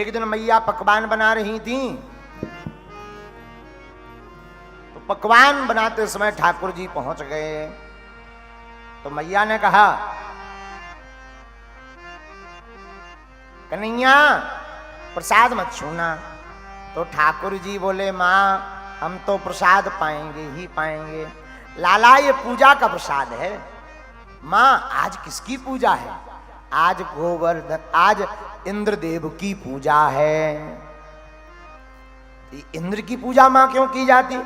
एक दिन मैया पकवान बना रही थी, तो पकवान बनाते समय ठाकुर जी पहुंच गए। तो मैया ने कहा, कन्हैया प्रसाद मत छूना। तो ठाकुर जी बोले, माँ हम तो प्रसाद पाएंगे ही पाएंगे। लाला ये पूजा का प्रसाद है। माँ आज किसकी पूजा है? आज गोवर्धन, आज इंद्रदेव की पूजा है। इंद्र की पूजा माँ क्यों की जाती?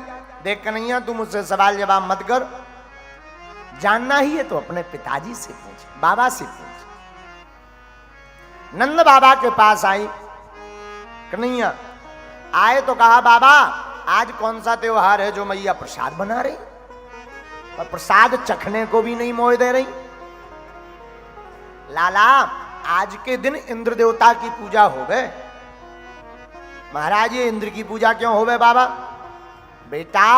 देख कन्हैया तू मुझसे सवाल जवाब मत कर, जानना ही है तो अपने पिताजी से पूछ, बाबा से पूछ। नंद बाबा के पास आई कन्हैया, आए तो कहा, बाबा आज कौन सा त्योहार है जो मैया प्रसाद बना रही और प्रसाद चखने को भी नहीं मोह दे रही? लाला आज के दिन इंद्र देवता की पूजा हो गए। महाराज ये इंद्र की पूजा क्यों हो गए बाबा? बेटा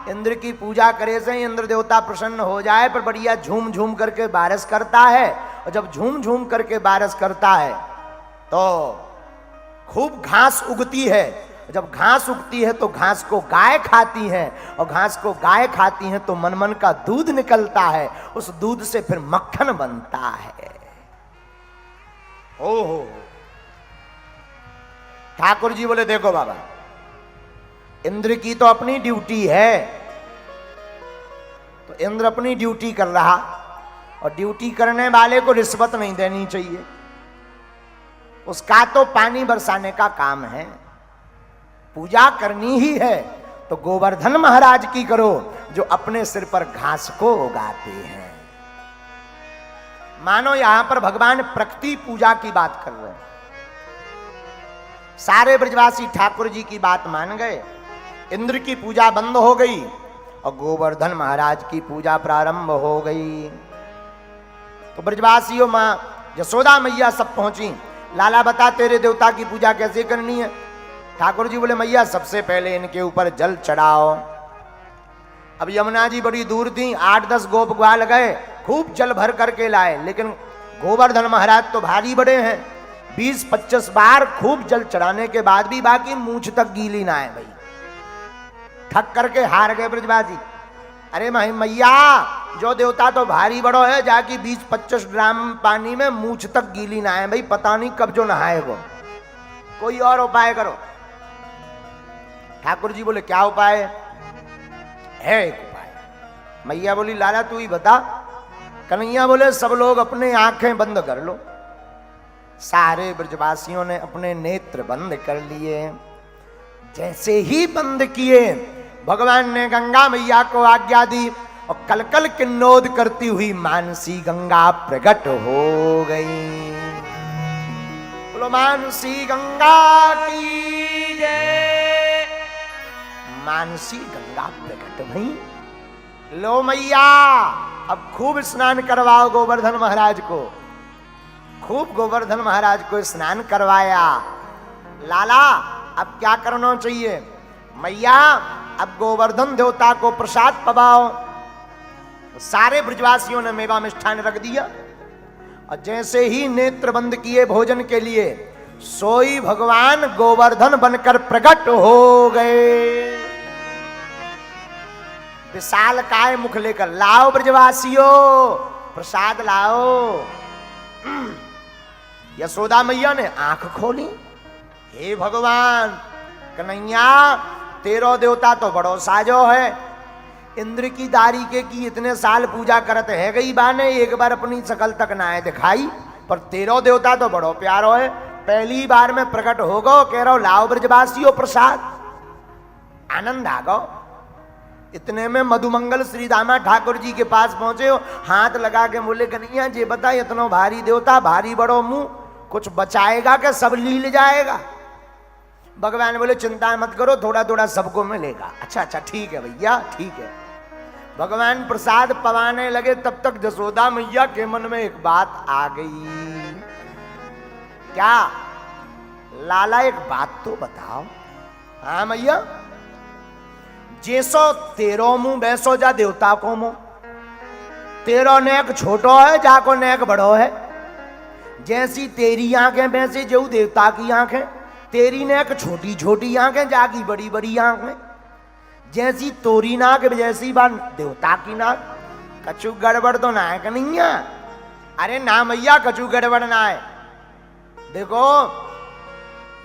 इंद्र की पूजा करे से इंद्र देवता प्रसन्न हो जाए, पर बढ़िया झूम झूम करके बारिश करता है, और जब झूम झूम करके बारिश करता है तो खूब घास उगती है। जब घास उगती है तो घास को गाय खाती है, और घास को गाय खाती है तो मन मन का दूध निकलता है, उस दूध से फिर मक्खन बनता है। ओहो। ठाकुर जी बोले, देखो बाबा इंद्र की तो अपनी ड्यूटी है, तो इंद्र अपनी ड्यूटी कर रहा, और ड्यूटी करने वाले को रिश्वत नहीं देनी चाहिए। उसका तो पानी बरसाने का काम है, पूजा करनी ही है तो गोवर्धन महाराज की करो, जो अपने सिर पर घास को उगाते हैं। मानो यहां पर भगवान प्रकृति पूजा की बात कर रहे हैं। सारे ब्रजवासी ठाकुर जी की बात मान गए, इंद्र की पूजा बंद हो गई और गोवर्धन महाराज की पूजा प्रारंभ हो गई। तो ब्रजवासियों मां यशोदा मैया सब पहुंची। लाला बता तेरे देवता की पूजा कैसे करनी है? ठाकुर जी बोले, मैया सबसे पहले इनके ऊपर जल चढ़ाओ। अब यमुना जी बड़ी दूर थी, 8-10 गोप ग्वाल गए, खूब जल भर करके लाए, लेकिन गोवर्धन महाराज तो भारी बड़े हैं, 20-25 बार खूब जल चढ़ाने के बाद भी बाकी मूंछ तक गीली ना है। भाई थक करके हार गए ब्रजवासी। अरे मैया जो देवता तो भारी बड़ो है, जाके 20-25 ड्राम पानी में मूंछ तक गीली ना है। भाई पता नहीं कब जो नहाए वो, कोई और उपाय करो। ठाकुर जी बोले, क्या उपाय है? एक उपाय। मैया बोली, लाला तू ही बता। कन्हैया बोले, सब लोग अपने आंखें बंद कर लो। सारे ब्रजवासियों ने अपने नेत्र बंद कर लिए। जैसे ही बंद किए भगवान ने गंगा मैया को आज्ञा दी, और कलकल किन्नौद करती हुई मानसी गंगा प्रकट हो गई। बोलो मानसी गंगा की जय। मानसी गंगा प्रकट भई। लो मैया अब खूब स्नान करवाओ गोवर्धन महाराज को। खूब गोवर्धन महाराज को स्नान करवाया। लाला अब क्या करना चाहिए? मैया अब गोवर्धन देवता को प्रसाद पवाओ। सारे ब्रजवासियों ने मेवा मिष्ठान रख दिया, और जैसे ही नेत्र बंद किए भोजन के लिए, सोई भगवान गोवर्धन बनकर प्रकट हो गए। विशाल काय मुख लेकर, लाओ ब्रजवासियों प्रसाद लाओ। यशोदा मैया ने आंख खोली, हे भगवान कन्हैया तेरो देवता तो बड़ो साजो है, इंद्र की दारी के की इतने साल पूजा करत है गई बाने, एक बार अपनी शकल तक ना है दिखाई, पर तेरो देवता तो बड़ो प्यारो है, पहली बार में प्रकट हो गो, कह रहा लाओ ब्रजवासियों प्रसाद। आनंद आ गो। इतने में मधुमंगल श्री दामा ठाकुर जी के पास पहुंचे हो, हाथ लगा के बोले, कन्हैया जे बता इतना भारी देवता, भारी बड़ो मुंह, कुछ बचाएगा कि सब लील जाएगा? भगवान बोले, चिंता मत करो, थोड़ा थोड़ा सबको मिलेगा। अच्छा अच्छा ठीक है भैया ठीक है। भगवान प्रसाद पवाने लगे, तब तक यशोदा मैया के मन में एक बात आ गई। क्या? लाला एक बात तो बताओ। हाँ मैया, जैसो तेरो मुंह वैसो जा देवता को मुंह, तेरो नेक छोटो है, जाको नेक बड़ो है। जैसी तेरी आंखें वैसी जो देवता की आंखें, तेरी नेक छोटी छोटी आंखें, जागी बड़ी बड़ी आंखें, जैसी तोरी नाक जैसी बात देवता की नाक। कछु गड़बड़ तो ना है कन्हैया? अरे ना मैया, कछु गड़बड़ ना है। देखो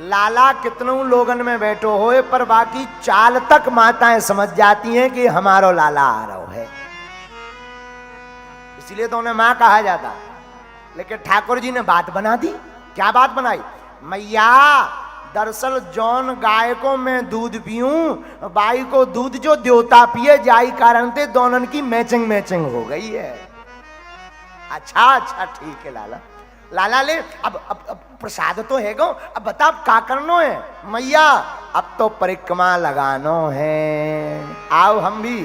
लाला कितनों लोगन में बैठो होए, पर बाकी चाल तक माताएं समझ जाती हैं कि हमारो लाला आ रहा है, इसलिए तो उन्हें मां कहा जाता। लेकिन ठाकुर जी ने बात बना दी। क्या बात बनाई? मैया दरअसल जौन गाय को मैं दूध पीऊं, बाई को दूध जो देवता पिए, जाई कारण से दोनों की मैचिंग मैचिंग हो गई है। अच्छा अच्छा ठीक है लाला। लाला ले अब प्रसाद तो है गो, अब बता क्या करनो है? मैया अब तो परिक्रमा लगानो है। आओ हम भी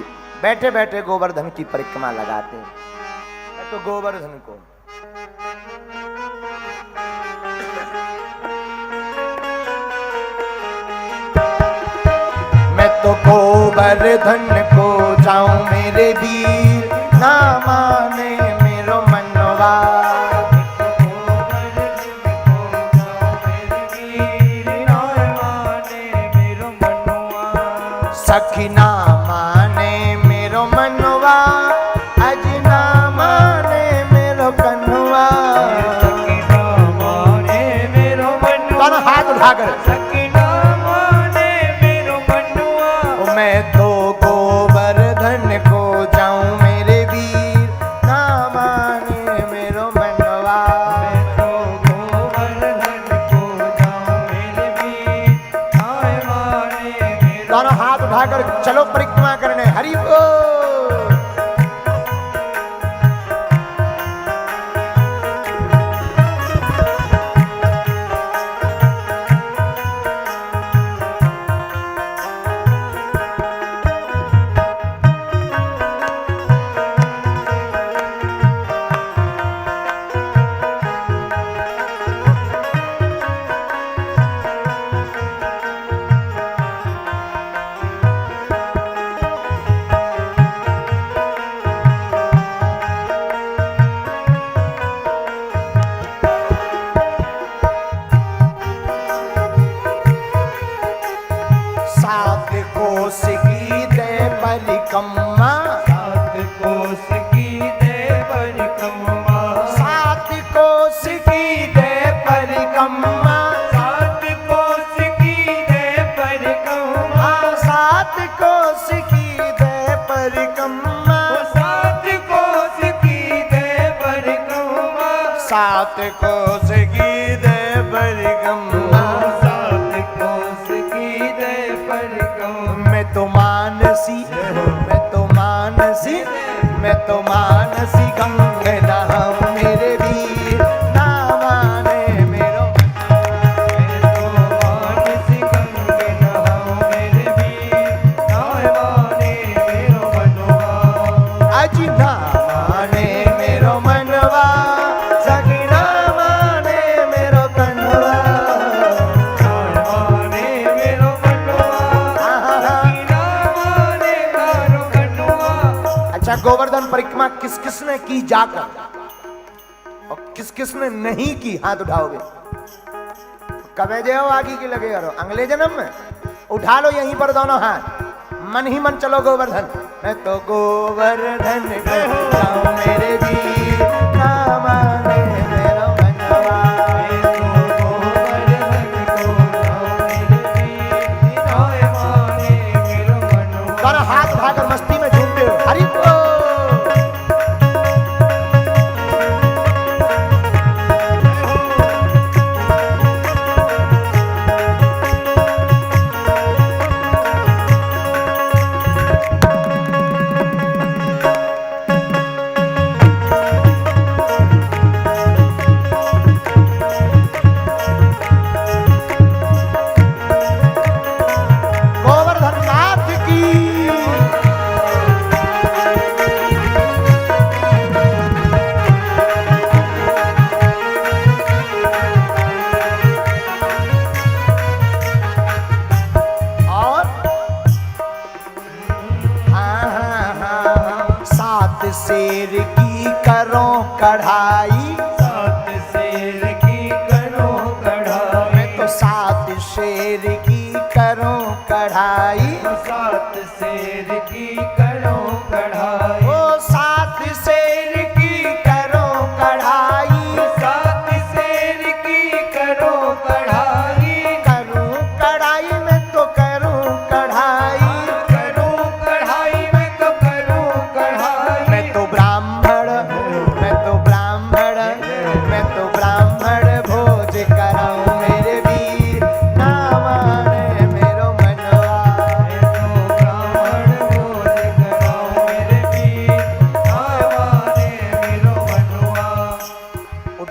बैठे बैठे गोवर्धन की परिक्रमा लगाते हैं। तो गोवर्धन को मैं तो गोवर्धन को जाऊं मेरे वीर, ना माने मेरो मनवा। सखी ना माने मेरो मनवा, अज ना माने मेरो कन्हवा। दोनों हाथ उठाकर सखी ना माने मेरो मनवा। मैं तो गोवर्धन को जाऊं मेरे वीर, ना माने मेरो मनवा। मैं तो गोवर्धन को जाऊं मेरे वीर, ना माने मेरो। दोनों हाथ उठाकर चलो परिक्रमा करने। हरि बोल। सात कोस की दे परिक्रमा, सात कोस की दे परिक्रमा, सात कोस की दे परिक्रमा, सात कोस की दे परिक्रमा, सात कोस की दे परिक्रमा, सात कोस की दे परिक्रमा, सात कोस की दे परिक्रमा, सात कोस की दे परिक्रमा। मैं तो मानसी, मैं तो मानसी, मैं तो मानसी गंगे नहाऊं मेरे वीर, ना माने मेरो। मैं तो मानसी गंगे नहाऊं मेरे वीर, ना माने मेरो मनवा। अजी ना माने मेरो मनवा, सगी ना माने मेरो कन्हवा। ना माने मेरो मनवा, सगी ना माने मेरो कन्हवा। अच्छा गोवर्धन परिक्रमा किस किस ने की जाकर और किस किस ने नहीं की? हाथ उठाओगे कबे जे हो आगे की लगे करो। अगले जन्म में उठा लो यहीं पर दोनों हाथ, मन ही मन चलो गोवर्धन। मैं तो गोवर्धन को जाऊं मेरे वीर, ना माने मेरो मनवा। मैं तो गोवर्धन को जाऊं मेरे वीर, ना माने मेरो मनवा। दोनों हाथ उठाकर मस्ती में झूमते हो। हरि बोल। गोवर्धन नाथ की। और सात शेर की करो कढ़ाई, सात शेर की करो कढ़ाई। मैं तो सात शेर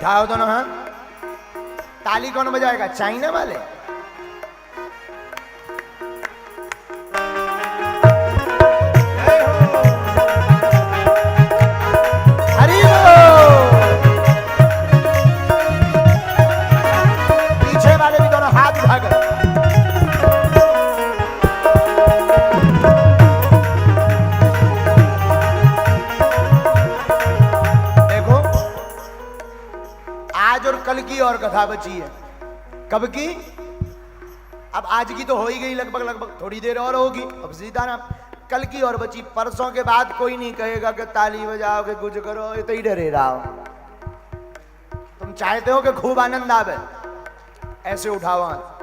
उठाओ दोनों हाथ। ताली कौन बजाएगा? चाइना वाले। हरि बोल। पीछे वाले भी दोनों हाथ उठाकर। देखो आज और कल की और कथा बची है। कब की? अब आज की तो हो ही गई लगभग लगभग, थोड़ी देर और होगी। अब सीताराम कल की और बची। परसों के बाद कोई नहीं कहेगा कि ताली बजाओ कि कुछ करो, ये तो ही डरे रहा हो। तुम चाहते हो कि खूब आनंद आवे, ऐसे उठाओ हाथ।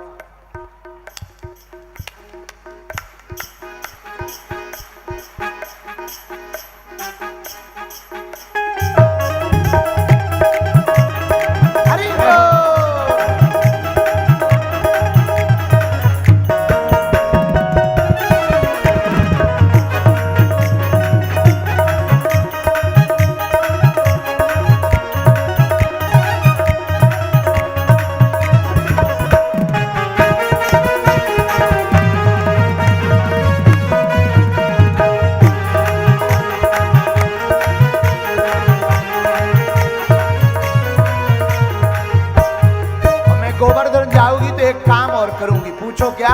हरि बोल। गोवर्धन जाओगी तो एक काम और करूंगी। पूछो क्या?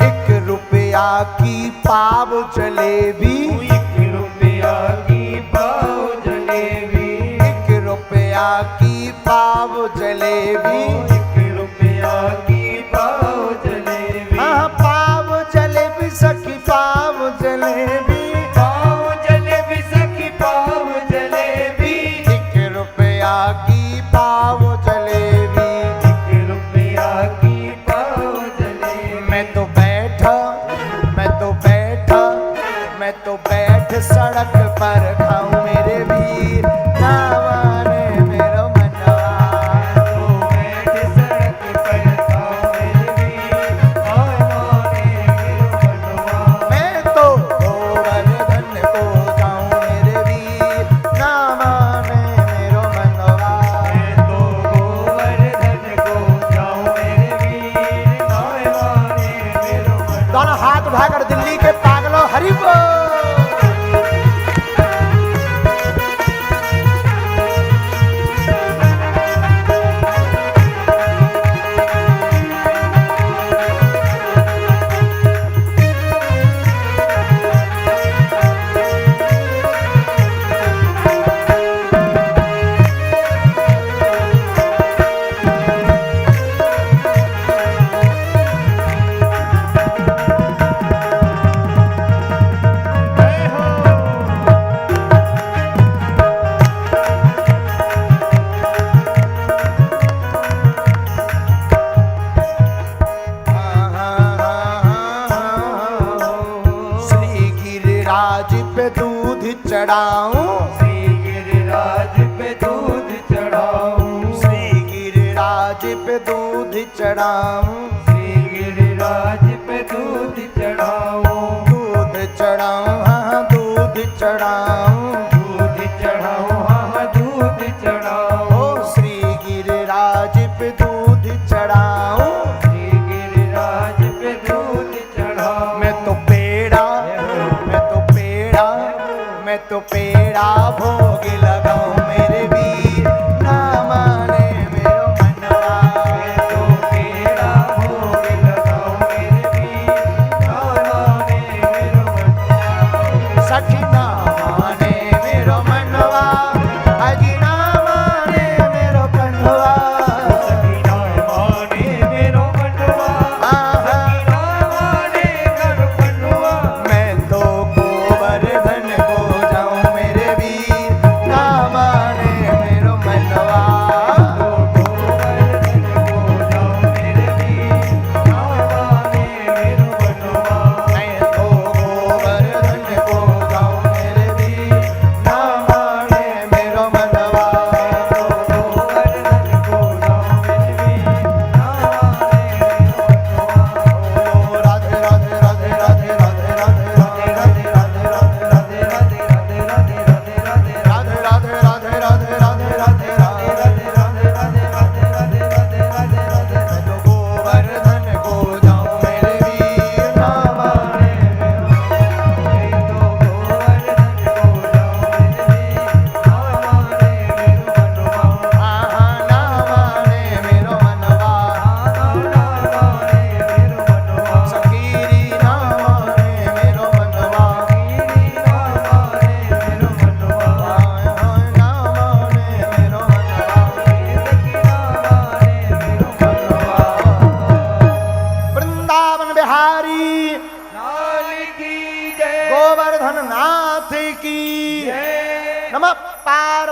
1 रुपया की पाव जलेबी। 1 रुपया की पाव जलेबी। 1 रुपया की पाव जलेबी। 1 रुपया की पाव जलेबी। हाँ पाव जलेबी सखी पाव जलेबी। पाव जलेबी सखी पाव जलेबी। 1 रुपया की पाव जलेबी। 1 रुपया की पाव जलेबी। मैं तो बैठ सड़क पर खाऊं मेरे वीर, ना माने मेरो मनवा। तो बैठ सड़क पर खाओ मेरे वीर, आय माने मेरो मनवा। मैं तो गोवर्धन को जाऊं मेरे वीर, ना माने मेरो मनवा। मैं तो गोवर्धन को जाऊं मेरे वीर, आय माने मेरो मनवा। दोनों हाथ उठाकर दिल्ली के पागलों हरि बोल। चढ़ाऊं श्री गिरिराज पे दूध चढ़ाऊं। श्री गिरिराज पे दूध चढ़ाऊं। श्री गिरिराज पे दूध चढ़ाऊं। दूध चढ़ाऊं हाँ दूध चढ़ाऊं। दूध चढ़ाऊं हाँ दूध चढ़ाऊं। ओ श्री गिरिराज पे दूध चढ़ाऊं। श्री गिरिराज पे दूध चढ़ाऊं। मैं तो पेड़ा भोग लगाऊं मेरे वीर, ना माने मेरो मनवा। मैं तो पेड़ा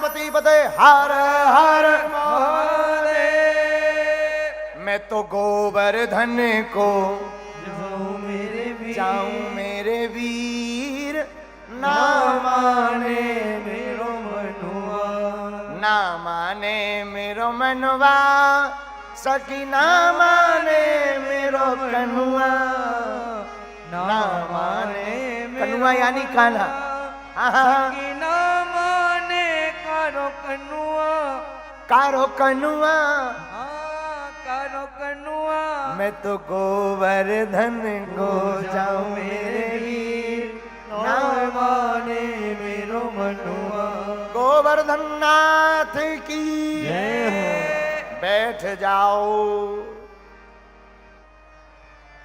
पार्वती पते हर हर महादेव मैं तो गोवर्धन को जाऊं मेरे वीर जाऊं मेरे वीर ना माने मेरो मनुआ ना माने मेरो मनवा सखी ना माने मेरो कनुआ ना माने कनुआ यानी कान्हा सखी ना माने कारो कनुआ कारो कनुआ कारो कनुआ मैं तो गोवर्धन को जाऊं मेरे वीर ना माने मेरो मनुआ गोवर्धन नाथ की जय हो बैठ जाओ।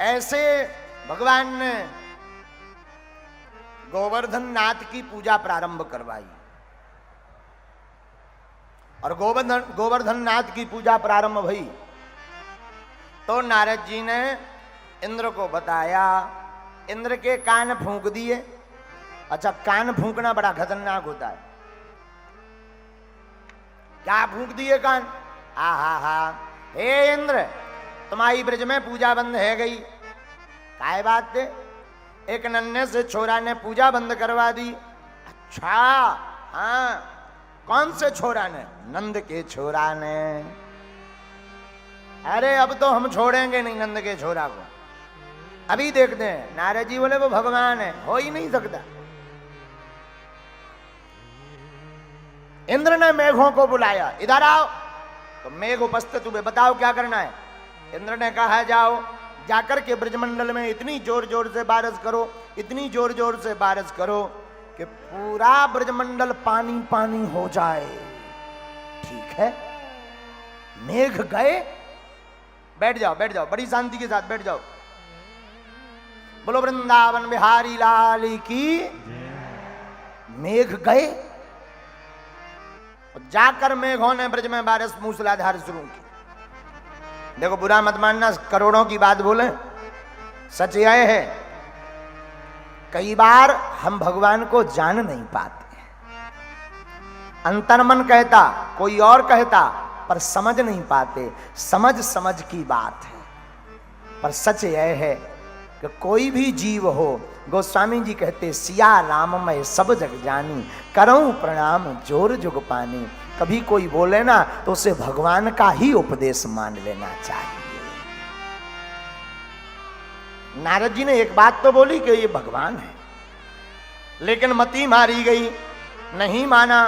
ऐसे भगवान ने गोवर्धन नाथ की पूजा प्रारंभ करवाई और गोवर्धन नाथ की पूजा प्रारंभ हुई तो नारद जी ने इंद्र को बताया। इंद्र के कान फूंक दिए। अच्छा, कान फूंकना बड़ा खतरनाक होता है। क्या फूंक दिए कान? हा हे इंद्र, तुम्हारी ब्रज में पूजा बंद है गई। काय बात थे? एक नन्हे से छोरा ने पूजा बंद करवा दी। अच्छा, हाँ, कौन से छोरा ने? नंद के छोरा ने। अरे अब तो हम छोड़ेंगे नहीं नंद के छोरा को, अभी देखते हैं। नारद जी बोले वो भगवान है, हो ही नहीं सकता। इंद्र ने मेघों को बुलाया, इधर आओ। तो मेघ उपस्थित हुए, बताओ क्या करना है। इंद्र ने कहा जाओ जाकर के ब्रजमंडल में इतनी जोर जोर से बारिश करो, इतनी जोर जोर से बारिश करो कि पूरा ब्रजमंडल पानी पानी हो जाए। ठीक है, मेघ गए। बैठ जाओ बैठ जाओ, बड़ी शांति के साथ बैठ जाओ। बोलो वृंदावन बिहारी लाल की। मेघ गए, जाकर मेघों ने ब्रज में बारिश मूसलाधार शुरू की। देखो, बुरा मत मानना, करोड़ों की बात बोले, सच यह है कई बार हम भगवान को जान नहीं पाते। अंतर्मन कहता, कोई और कहता, पर समझ नहीं पाते। समझ समझ की बात है। पर सच यह है कि कोई भी जीव हो, गोस्वामी जी कहते सिया राम मैं सब जग जानी, करऊं प्रणाम जोर जुग पानी। कभी कोई बोले ना तो उसे भगवान का ही उपदेश मान लेना चाहिए। नारद जी ने एक बात तो बोली कि ये भगवान है, लेकिन मति मारी गई, नहीं माना।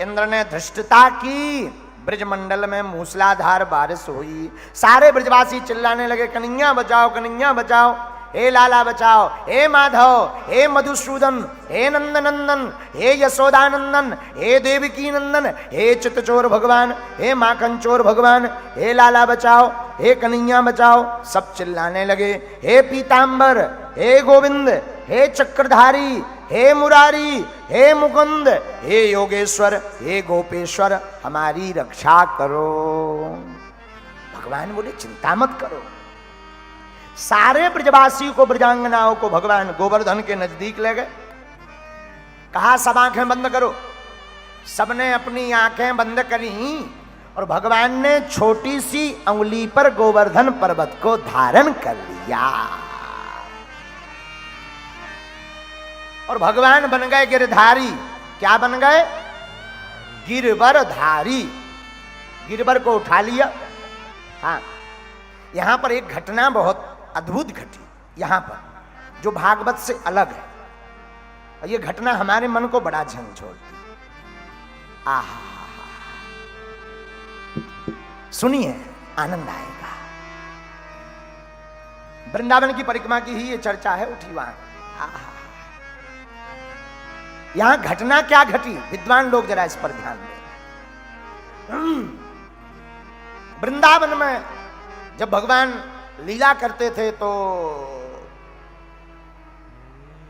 इंद्र ने धृष्टता की, ब्रजमंडल में मूसलाधार बारिश हुई। सारे ब्रजवासी चिल्लाने लगे, कन्हैया बचाओ कन्हैया बचाओ, हे लाला बचाओ, हे माधव, हे मधुसूदन, हे नंद नंदन, हे यशोदानंदन, हे देवकी नंदन, हे चित्तचोर भगवान, हे माखन चोर भगवान, हे लाला बचाओ, हे कन्हैया बचाओ। सब चिल्लाने लगे, हे पीतांबर, हे गोविंद, हे चक्रधारी, हे मुरारी, हे मुकुंद, हे योगेश्वर, हे गोपेश्वर, हमारी रक्षा करो। भगवान बोले चिंता मत करो। सारे ब्रजवासी को, ब्रजांगनाओं को भगवान गोवर्धन के नजदीक ले गए। कहा सब आंखें बंद करो। सबने अपनी आंखें बंद करी और भगवान ने छोटी सी अंगुली पर गोवर्धन पर्वत को धारण कर लिया और भगवान बन गए गिरधारी। क्या बन गए? गिरवरधारी। गिरवर को उठा लिया। हाँ, यहां पर एक घटना बहुत अद्भुत घटी यहां पर, जो भागवत से अलग है। और ये घटना हमारे मन को बड़ा झंझोड़ती। आहा, सुनिए, आनंद आएगा। वृंदावन की परिक्रमा की ही ये चर्चा है, उठी वहां। आहा, यहां घटना क्या घटी, विद्वान लोग जरा इस पर ध्यान दें। वृंदावन में जब भगवान लीला करते थे तो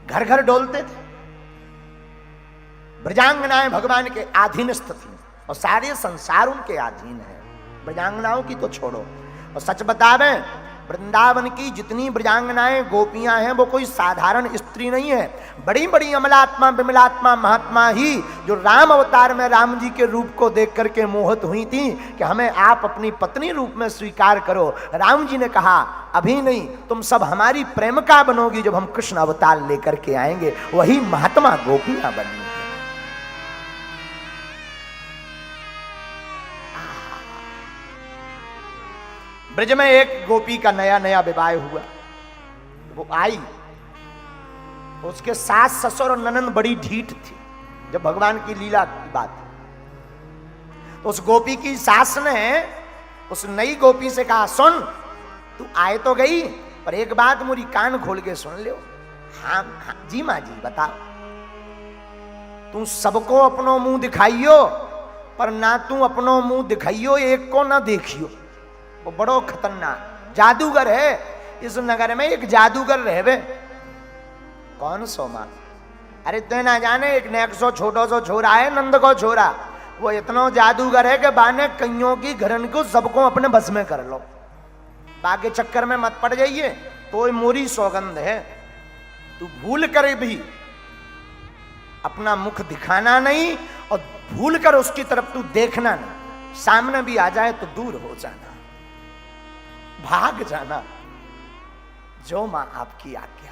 घर घर डोलते थे। ब्रजांगनाएं भगवान के अधीनस्थ थी और सारे संसार उनके अधीन है। ब्रजांगनाओं की तो छोड़ो। और सच बतावे वृंदावन की जितनी ब्रजांगनाएं गोपियां हैं वो कोई साधारण स्त्री नहीं है, बड़ी बड़ी अमलात्मा विमलात्मा महात्मा ही जो राम अवतार में राम जी के रूप को देख करके मोहित हुई थी कि हमें आप अपनी पत्नी रूप में स्वीकार करो। राम जी ने कहा अभी नहीं, तुम सब हमारी प्रेमिका बनोगी जब हम कृष्ण अवतार लेकर के आएंगे। वही महात्मा गोपियां बनी। ब्रज में एक गोपी का नया नया विवाह हुआ, वो आई, उसके सास ससुर और ननंद बड़ी ढीठ थी। जब भगवान की लीला की बात, तो उस गोपी की सास ने उस नई गोपी से कहा सुन, तू आए तो गई पर एक बात मुरी कान खोल के सुन लियो। हाँ, हाँ जी माँ जी बताओ। तू सबको अपनो मुंह दिखाइयो पर ना तू अपनो मुंह दिखाइयो एक को ना देखियो, वो बड़ो खतरनाक जादूगर है। इस नगर में एक जादूगर रहवे। कौन सो मां? अरे ते ना जाने, एक नेक्सो छोटो सो छोरा है, नंद को छोरा, वो इतना जादूगर है कि बाने कईयों की घरन को सबको अपने बस में कर लो। बाकी चक्कर में मत पड़ जाइए, तो मोरी सौगंध है, तू भूल कर भी अपना मुख दिखाना नहीं और भूल कर उसकी तरफ तू देखना नहीं। सामने भी आ जाए तो दूर हो जाना, भाग जाना, जो मां आपकी आज्ञा।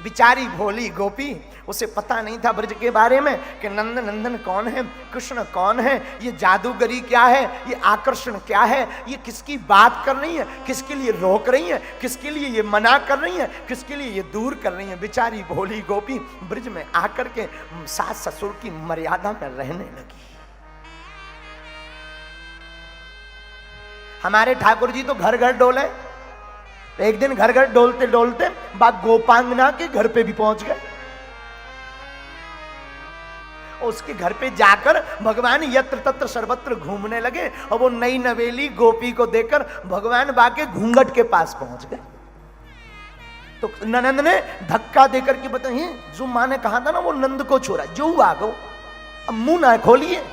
बिचारी भोली गोपी, उसे पता नहीं था ब्रज के बारे में कि नंद नंदन कौन है, कृष्ण कौन है, ये जादूगरी क्या है, ये आकर्षण क्या है, ये किसकी बात कर रही है, किसके लिए रोक रही है, किसके लिए ये मना कर रही है, किसके लिए ये दूर कर रही है। बेचारी भोली गोपी ब्रज में आकर के सास ससुर की मर्यादा में रहने लगी। हमारे ठाकुर जी तो घर घर डोले। एक दिन घर घर डोलते डोलते बाप गोपांगना के घर पे भी पहुंच गए। उसके घर पे जाकर भगवान यत्र तत्र सर्वत्र घूमने लगे और वो नई नवेली गोपी को देखकर भगवान बाके घूंघट के पास पहुंच गए। तो ननंद ने धक्का देकर के बताइए, जो मां ने कहा था ना वो नंद को छोड़ा, जो आ गो, अब मुंह ना खोलिए।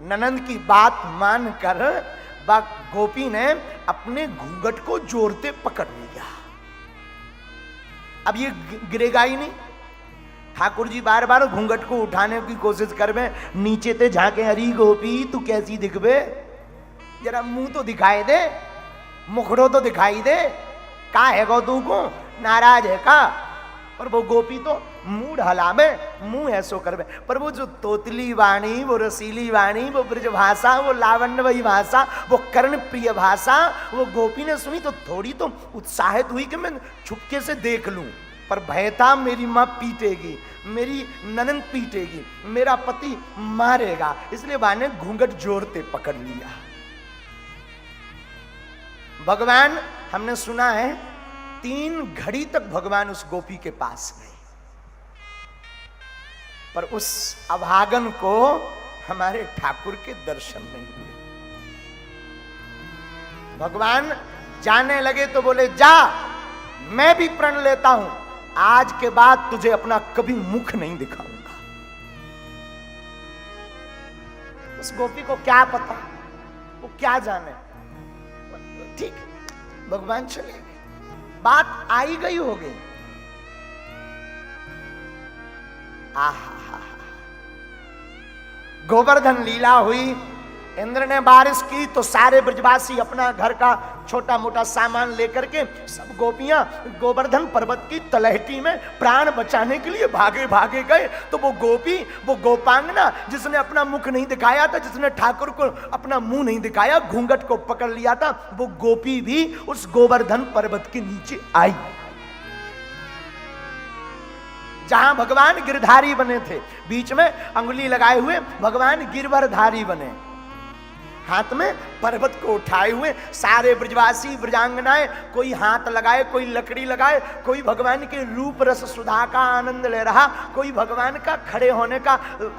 ननंद की बात मानकर बा गोपी ने अपने घूंघट को जोरते पकड़ लिया। अब ये गिरेगा ही नहीं। ठाकुर जी बार बार घूंघट को उठाने की कोशिश करवे, नीचे ते झाके, हरी गोपी तू कैसी दिखबे, जरा मुंह तो दिखाई दे, मुखड़ो तो दिखाई दे, का है गो तू को, नाराज है का। और वो गोपी तो मुंह ढलावे, मुंह ऐसो करवे। पर वो जो तोतली वाणी, वो रसीली वाणी, वो ब्रज भाषा, वो लावण्यमयी भाषा, वो कर्ण प्रिय भाषा, वो गोपी ने सुनी तो थोड़ी तो उत्साहित हुई कि मैं छुपके से देख लूं। पर भय था मेरी मां पीटेगी, मेरी ननंद पीटेगी, मेरा पति मारेगा, इसलिए वहां ने घूंघट जोरते पकड़ लिया। भगवान, हमने सुना है 3 घड़ी तक भगवान उस गोपी के पास गए, पर उस अभागन को हमारे ठाकुर के दर्शन नहीं हुए। भगवान जाने लगे तो बोले, जा, मैं भी प्रण लेता हूं, आज के बाद तुझे अपना कभी मुख नहीं दिखाऊंगा। उस गोपी को क्या पता, वो क्या जाने। ठीक, भगवान चले गए, बात आई गई हो गई। आहा, गोवर्धन लीला हुई, इंद्र ने बारिश की तो सारे ब्रजवासी अपना घर का छोटा मोटा सामान लेकर के सब गोपियां गोवर्धन पर्वत की तलहटी में प्राण बचाने के लिए भागे भागे गए। तो वो गोपी, वो गोपांगना जिसने अपना मुख नहीं दिखाया था, जिसने ठाकुर को अपना मुंह नहीं दिखाया, घूंघट को पकड़ लिया था, वो गोपी भी उस गोवर्धन पर्वत के नीचे आई जहां भगवान गिरधारी बने थे। बीच में अंगुली लगाए हुए भगवान गिरवरधारी बने, हाथ में पर्वत को उठाए हुए सारे ब्रजवासी ब्रजांगनाएं, कोई हाथ लगाए, कोई लकड़ी लगाए, कोई भगवान के रूप रस सुधा का आनंद ले रहा, कोई भगवान का खड़े होने का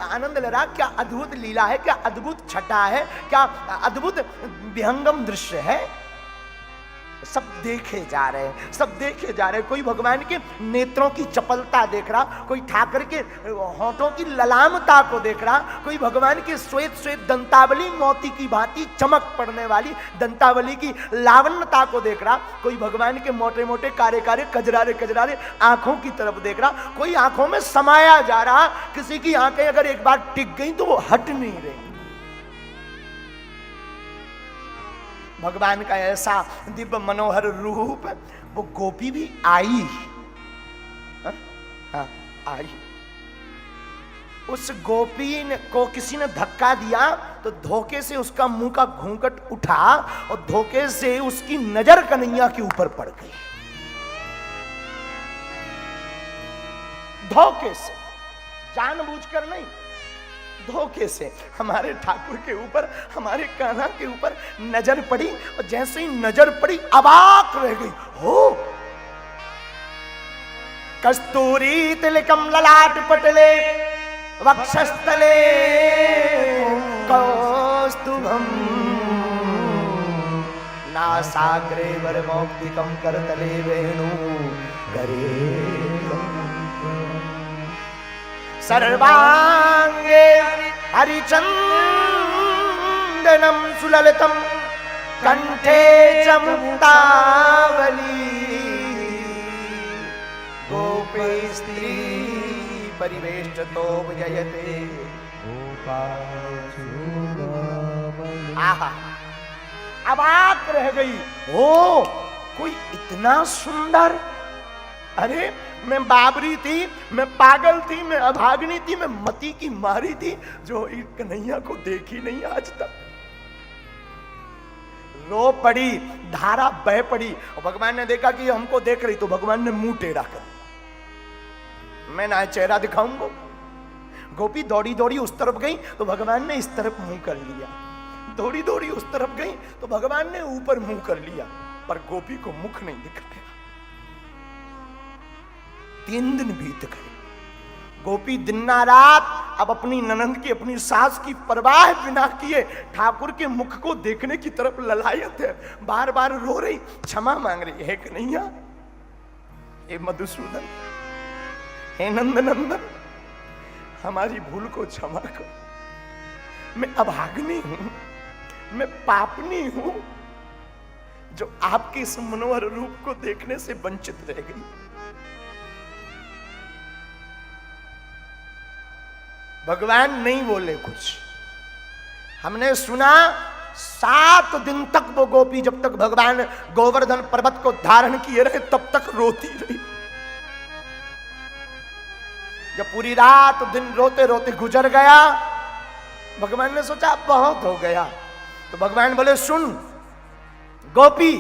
आनंद ले रहा। क्या अद्भुत लीला है, क्या अद्भुत छटा है, क्या अद्भुत विहंगम दृश्य है। सब देखे जा रहे हैं, सब देखे जा रहे हैं। कोई भगवान के नेत्रों की चपलता देख रहा, कोई ठाकर के होठों की ललामता को देख रहा, कोई भगवान के श्वेत श्वेत दंतावली मोती की भांति चमक पड़ने वाली दंतावली की लावण्यता को देख रहा, कोई भगवान के मोटे मोटे कारे कारे कजरारे कजरारे आंखों की तरफ देख रहा, कोई आंखों में समाया जा रहा। किसी की आंखें अगर एक बार टिक गई तो वो हट नहीं रही। भगवान का ऐसा दिव्य मनोहर रूप, वो गोपी भी आई। आई। उस गोपी को किसी ने धक्का दिया तो धोखे से उसका मुंह का घूंघट उठा और धोखे से उसकी नजर कन्हैया के ऊपर पड़ गई। धोखे से, जानबूझकर नहीं, धोखे से हमारे ठाकुर के ऊपर, हमारे कान्हा के ऊपर नजर पड़ी और जैसे ही नजर पड़ी अबाक रह गई। हो कस्तूरी तिलकम ललाट पटले वक्षस्थले कौस्तुभम नासाग्रे वरमौक्तिकम करतले वेणु करे सर्वांगे हरिचंदनम सुललितम कंठे च मुक्तावली गोपे स्त्री परिवेष्टतो विजयते। आहा, अबाक रह गई। ओ कोई इतना सुंदर, अरे मैं बाबरी थी, मैं पागल थी, मैं अभागनी थी, मैं मती की मारी थी, जो कन्हैया को देखी नहीं आज तक। रो पड़ी, धारा बह पड़ी और भगवान ने देखा कि हमको देख रही तो भगवान ने मुंह टेढ़ा कर, मैं ना चेहरा दिखाऊंगा। गोपी दौड़ी दौड़ी उस तरफ गई तो भगवान ने इस तरफ मुंह कर लिया, दौड़ी दौड़ी उस तरफ गई तो भगवान ने ऊपर मुंह कर लिया, पर गोपी को मुख नहीं दिखाया। 3 दिन बीत गए। गोपी दिन रात अब अपनी ननंद की, अपनी सास की परवाह बिना किए ठाकुर के मुख को देखने की तरफ ललायत है। बार बार रो रही, क्षमा मांग रही है, कन्हैया, हे मधुसूदन, हे नंदनंदन, हमारी भूल को क्षमा कर। मैं अभागनी हूं, मैं पापनी हूं, जो आपके इस मनोहर रूप को देखने से वंचित रह गई। भगवान नहीं बोले कुछ। हमने सुना 7 दिन तक वो गोपी, जब तक भगवान गोवर्धन पर्वत को धारण किए रहे तब तक रोती रही। जब पूरी रात दिन रोते रोते गुजर गया, भगवान ने सोचा बहुत हो गया, तो भगवान बोले सुन गोपी,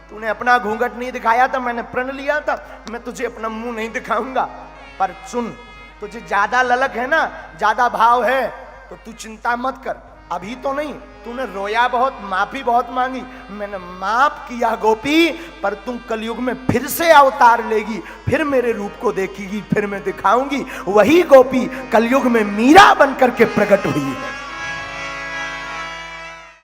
तूने अपना घूंघट नहीं दिखाया था, मैंने प्रण लिया था, मैं तुझे अपना मुंह नहीं दिखाऊंगा, पर सुन, तुझे ज्यादा ललक है ना, ज्यादा भाव है, तो तू चिंता मत कर, अभी तो नहीं, तूने रोया बहुत, माफी बहुत मांगी, मैंने माफ किया गोपी, पर तुम कलयुग में फिर से अवतार लेगी, फिर मेरे रूप को देखेगी, फिर मैं दिखाऊंगी। वही गोपी कलयुग में मीरा बनकर के प्रकट हुई है।